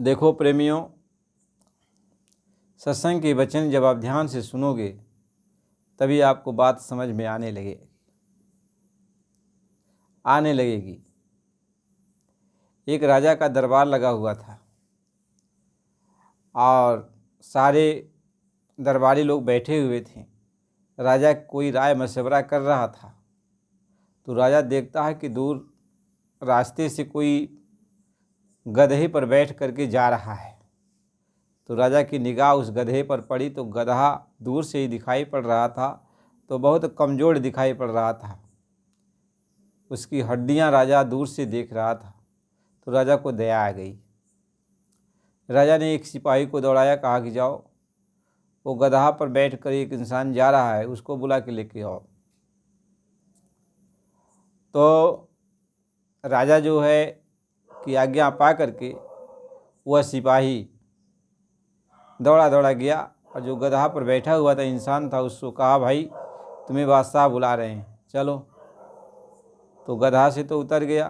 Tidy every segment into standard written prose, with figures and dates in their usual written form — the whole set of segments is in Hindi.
देखो प्रेमियों, सत्संग के वचन जब आप ध्यान से सुनोगे तभी आपको बात समझ में आने लगेगी। एक राजा का दरबार लगा हुआ था और सारे दरबारी लोग बैठे हुए थे। राजा कोई राय मशवरा कर रहा था तो राजा देखता है कि दूर रास्ते से कोई गधे पर बैठ करके जा रहा है। तो राजा की निगाह उस गधे पर पड़ी तो गधा दूर से ही दिखाई पड़ रहा था, तो बहुत कमज़ोर दिखाई पड़ रहा था। उसकी हड्डियां राजा दूर से देख रहा था तो राजा को दया आ गई। राजा ने एक सिपाही को दौड़ाया, कहा कि जाओ वो गधा पर बैठकर एक इंसान जा रहा है, उसको बुला के लेके आओ। तो राजा जो है कि आज्ञा पा करके वह सिपाही दौड़ा दौड़ा गया और जो गधा पर बैठा हुआ था इंसान था उसको कहा, भाई तुम्हें बादशाह बुला रहे हैं, चलो। तो गधा से तो उतर गया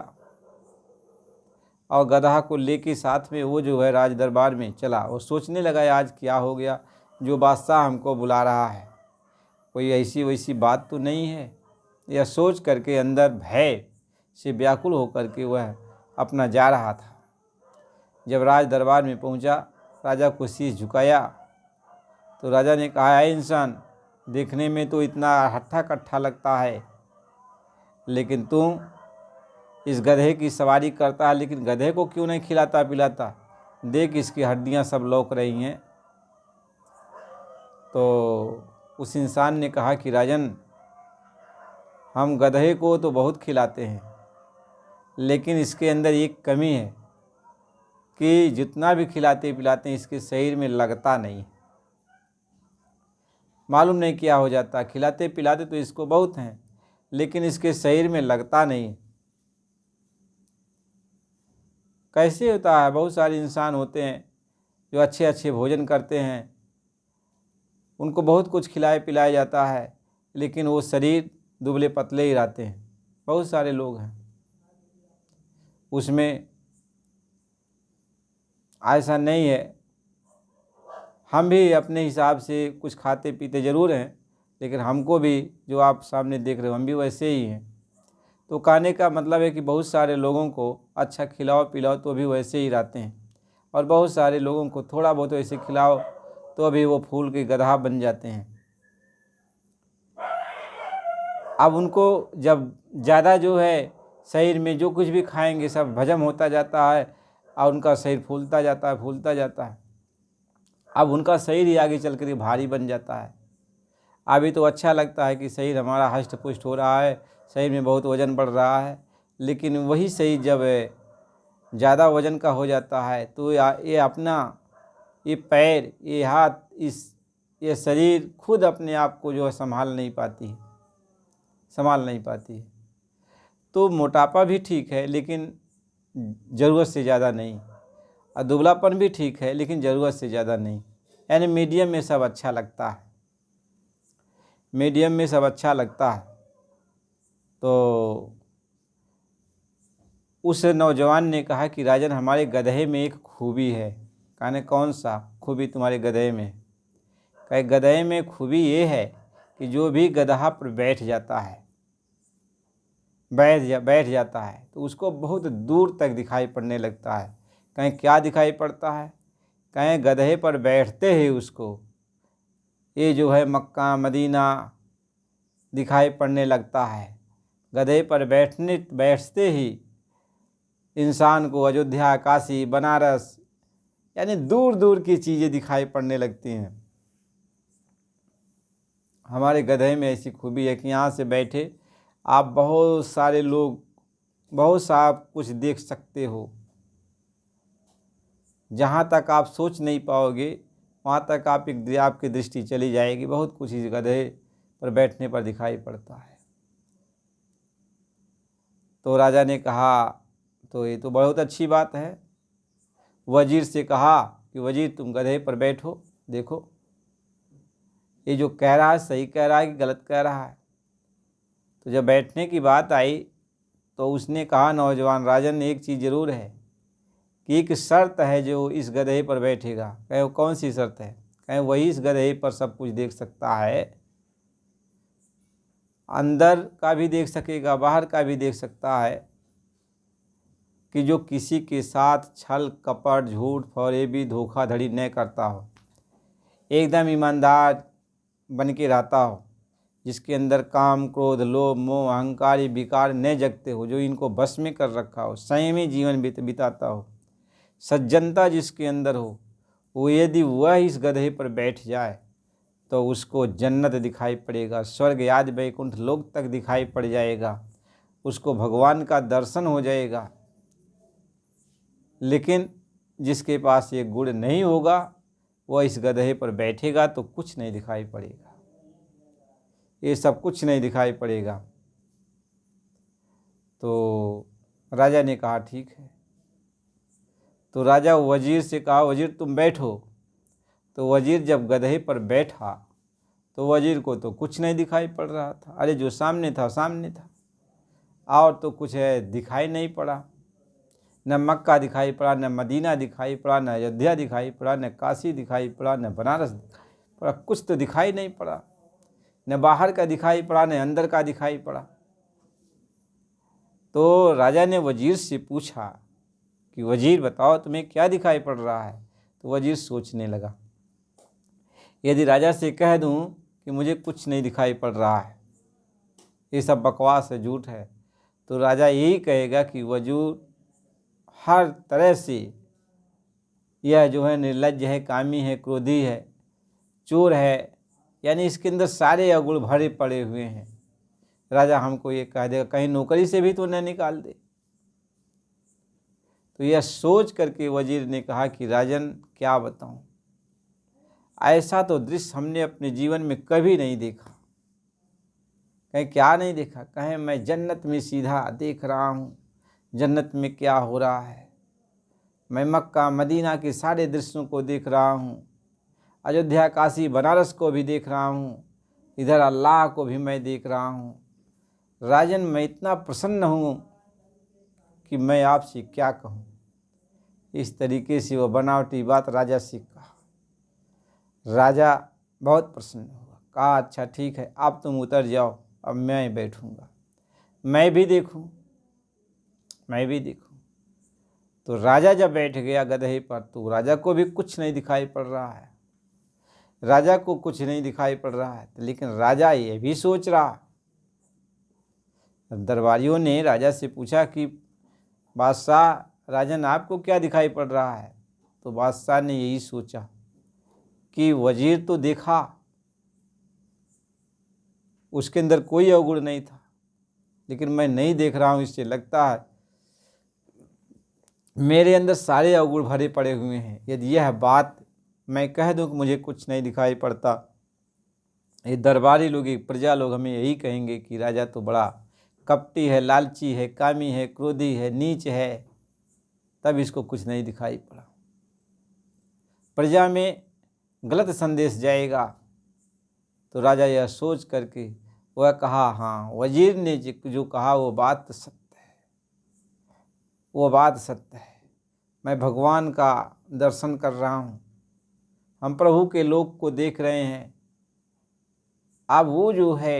और गधा को लेके साथ में वो जो है राज दरबार में चला। वो सोचने लगा आज क्या हो गया, जो बादशाह हमको बुला रहा है, कोई ऐसी वैसी बात तो नहीं है। यह सोच करके अंदर भय से व्याकुल होकर के वह अपना जा रहा था। जब राज दरबार में पहुंचा, राजा को शीश झुकाया तो राजा ने कहा, है इंसान, देखने में तो इतना हट्ठा कट्ठा लगता है, लेकिन तुम इस गधे की सवारी करता है, लेकिन गधे को क्यों नहीं खिलाता पिलाता? देख इसकी हड्डियां सब लौक रही हैं। तो उस इंसान ने कहा कि राजन, हम गधे को तो बहुत खिलाते हैं, लेकिन इसके अंदर एक कमी है कि जितना भी खिलाते पिलाते हैं इसके शरीर में लगता नहीं। मालूम नहीं क्या हो जाता, खिलाते पिलाते तो इसको बहुत हैं, लेकिन इसके शरीर में लगता नहीं। कैसे होता है? बहुत सारे इंसान होते हैं जो अच्छे अच्छे भोजन करते हैं, उनको बहुत कुछ खिलाया पिलाया जाता है, लेकिन वो शरीर दुबले पतले ही रहते हैं। बहुत सारे लोग हैं, उसमें ऐसा नहीं है। हम भी अपने हिसाब से कुछ खाते पीते ज़रूर हैं, लेकिन हमको भी जो आप सामने देख रहे हो हम भी वैसे ही हैं। तो कहने का मतलब है कि बहुत सारे लोगों को अच्छा खिलाओ पिलाओ तो भी वैसे ही रहते हैं, और बहुत सारे लोगों को थोड़ा बहुत ऐसे खिलाओ तो अभी वो फूल के गधा बन जाते हैं। अब उनको जब ज़्यादा जो है शरीर में जो कुछ भी खाएंगे सब हजम होता जाता है और उनका शरीर फूलता जाता है। अब उनका शरीर ही आगे चल कर भारी बन जाता है। अभी तो अच्छा लगता है कि शरीर हमारा हष्ट पुष्ट हो रहा है, शरीर में बहुत वज़न बढ़ रहा है, लेकिन वही शरीर जब ज़्यादा वज़न का हो जाता है तो ये अपना ये पैर, ये हाथ, ये शरीर खुद अपने आप को जो है संभाल नहीं पाती है। तो मोटापा भी ठीक है लेकिन ज़रूरत से ज़्यादा नहीं, और दुबलापन भी ठीक है लेकिन ज़रूरत से ज़्यादा नहीं। यानी मीडियम में सब अच्छा लगता है, मीडियम में सब अच्छा लगता है। तो उस नौजवान ने कहा कि राजन, हमारे गधे में एक खूबी है। कहने, कौन सा खूबी तुम्हारे गधे में? कहे, गधे में खूबी ये है कि जो भी गधा पर बैठ जाता है तो उसको बहुत दूर तक दिखाई पड़ने लगता है। कहीं क्या दिखाई पड़ता है? कहीं गधे पर बैठते ही उसको ये जो है मक्का मदीना दिखाई पड़ने लगता है। गधे पर बैठते ही इंसान को अयोध्या, काशी, बनारस यानी दूर दूर की चीज़ें दिखाई पड़ने लगती हैं। हमारे गधे में ऐसी खूबी है कि यहाँ से बैठे आप बहुत सारे लोग, बहुत सा कुछ देख सकते हो। जहाँ तक आप सोच नहीं पाओगे वहाँ तक आपकी दृष्टि चली जाएगी। बहुत कुछ इस गधे पर बैठने पर दिखाई पड़ता है। तो राजा ने कहा, तो ये तो बहुत अच्छी बात है। वजीर से कहा कि वजीर, तुम गधे पर बैठो, देखो ये जो कह रहा है सही कह रहा है कि गलत कह रहा है। तो जब बैठने की बात आई तो उसने कहा, नौजवान राजन, एक चीज़ ज़रूर है कि एक शर्त है जो इस गधे पर बैठेगा। कहे कौन सी शर्त है? कहे वही इस गधे पर सब कुछ देख सकता है, अंदर का भी देख सकेगा, बाहर का भी देख सकता है, कि जो किसी के साथ छल कपट झूठ फरेबी धोखाधड़ी न करता हो, एकदम ईमानदार बन के रहता हो, जिसके अंदर काम क्रोध लोभ मोह अहंकार विकार न जगते हो, जो इनको बस में कर रखा हो, संयमी जीवन बिताता हो, सज्जनता जिसके अंदर हो, वो यदि वह इस गधे पर बैठ जाए तो उसको जन्नत दिखाई पड़ेगा, स्वर्ग आदि वैकुंठ लोक तक दिखाई पड़ जाएगा, उसको भगवान का दर्शन हो जाएगा। लेकिन जिसके पास ये गुण नहीं होगा, वह इस गधे पर बैठेगा तो कुछ नहीं दिखाई पड़ेगा, ये सब कुछ नहीं दिखाई पड़ेगा। तो राजा ने कहा ठीक है। तो राजा वजीर से कहा, वजीर तुम बैठो। तो वजीर जब गधे पर बैठा तो वजीर को तो कुछ नहीं दिखाई पड़ रहा था। अरे जो सामने था सामने था, और तो कुछ है दिखाई नहीं पड़ा। न मक्का दिखाई पड़ा, न मदीना दिखाई पड़ा, न अयोध्या दिखाई पड़ा, न काशी दिखाई पड़ा, न बनारस दिखाई पड़ा, कुछ तो दिखाई नहीं पड़ा। न बाहर का दिखाई पड़ा, न अंदर का दिखाई पड़ा। तो राजा ने वजीर से पूछा कि वजीर बताओ तुम्हें क्या दिखाई पड़ रहा है? तो वजीर सोचने लगा, यदि राजा से कह दूं कि मुझे कुछ नहीं दिखाई पड़ रहा है, ये सब बकवास है, झूठ है, तो राजा यही कहेगा कि वजूद हर तरह से यह जो है निर्लज्ज है, कामी है, क्रोधी है, चोर है, यानी इसके अंदर सारे अवगुण भरे पड़े हुए हैं। राजा हमको ये कह देगा कहीं नौकरी से भी तो न निकाल दे। तो यह सोच करके वजीर ने कहा कि राजन क्या बताऊं, ऐसा तो दृश्य हमने अपने जीवन में कभी नहीं देखा। कहीं क्या नहीं देखा? कहें मैं जन्नत में सीधा देख रहा हूँ, जन्नत में क्या हो रहा है, मैं मक्का मदीना के सारे दृश्यों को देख रहा हूँ, अयोध्या काशी बनारस को भी देख रहा हूँ, इधर अल्लाह को भी मैं देख रहा हूँ। राजन मैं इतना प्रसन्न हूँ कि मैं आपसे क्या कहूँ। इस तरीके से वो बनावटी बात राजा से कहा। राजा बहुत प्रसन्न हुआ, कहा अच्छा ठीक है, अब तुम उतर जाओ, अब मैं बैठूँगा, मैं भी देखूँ, मैं भी देखूँ। तो राजा जब बैठ गया गधे पर तो राजा को भी कुछ नहीं दिखाई पड़ रहा है, राजा को कुछ नहीं दिखाई पड़ रहा है। लेकिन राजा ये भी सोच रहा। दरबारियों ने राजा से पूछा कि बादशाह राजन आपको क्या दिखाई पड़ रहा है? तो बादशाह ने यही सोचा कि वजीर तो देखा, उसके अंदर कोई अवगुण नहीं था, लेकिन मैं नहीं देख रहा हूँ, इससे लगता है मेरे अंदर सारे अवगुण भरे पड़े हुए हैं। यदि यह बात मैं कह दूं कि मुझे कुछ नहीं दिखाई पड़ता, ये दरबारी लोग, ये प्रजा लोग हमें यही कहेंगे कि राजा तो बड़ा कपटी है, लालची है, कामी है, क्रोधी है, नीच है, तब इसको कुछ नहीं दिखाई पड़ा। प्रजा में गलत संदेश जाएगा। तो राजा यह सोच करके वह कहा, हाँ वजीर ने जो कहा वो बात सत्य है, वो बात सत्य है। मैं भगवान का दर्शन कर रहा हूँ, हम प्रभु के लोक को देख रहे हैं। अब वो जो है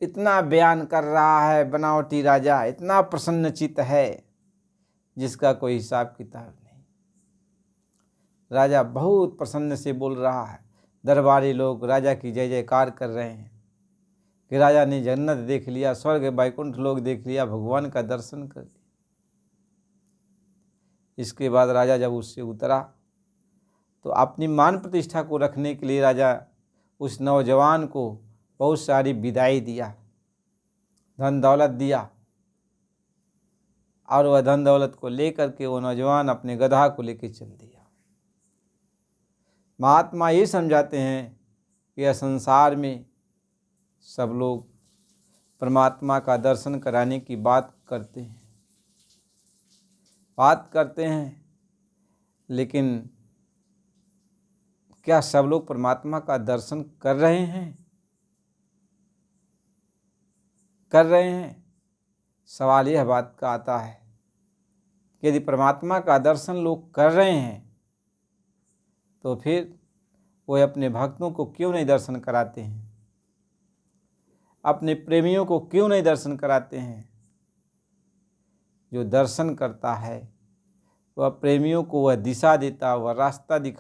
इतना बयान कर रहा है, बनावटी राजा इतना प्रसन्नचित्त है जिसका कोई हिसाब किताब नहीं। राजा बहुत प्रसन्न से बोल रहा है, दरबारी लोग राजा की जय जयकार कर रहे हैं कि राजा ने जन्नत देख लिया, स्वर्ग वैकुंठ लोक देख लिया, भगवान का दर्शन कर लिया। इसके बाद राजा जब उससे उतरा तो अपनी मान प्रतिष्ठा को रखने के लिए राजा उस नौजवान को बहुत सारी विदाई दिया, धन दौलत दिया, और वह धन दौलत को लेकर के वो नौजवान अपने गधा को लेकर चल दिया। महात्मा ये समझाते हैं कि यह संसार में सब लोग परमात्मा का दर्शन कराने की बात करते हैं, लेकिन क्या सब लोग परमात्मा का दर्शन कर रहे हैं? कर रहे हैं? सवाल यह बात का आता है कि यदि परमात्मा का दर्शन लोग कर रहे हैं तो फिर वो अपने भक्तों को क्यों नहीं दर्शन कराते हैं, अपने प्रेमियों को क्यों नहीं दर्शन कराते हैं। जो दर्शन करता है वह प्रेमियों को वह दिशा देता, वह रास्ता दिखा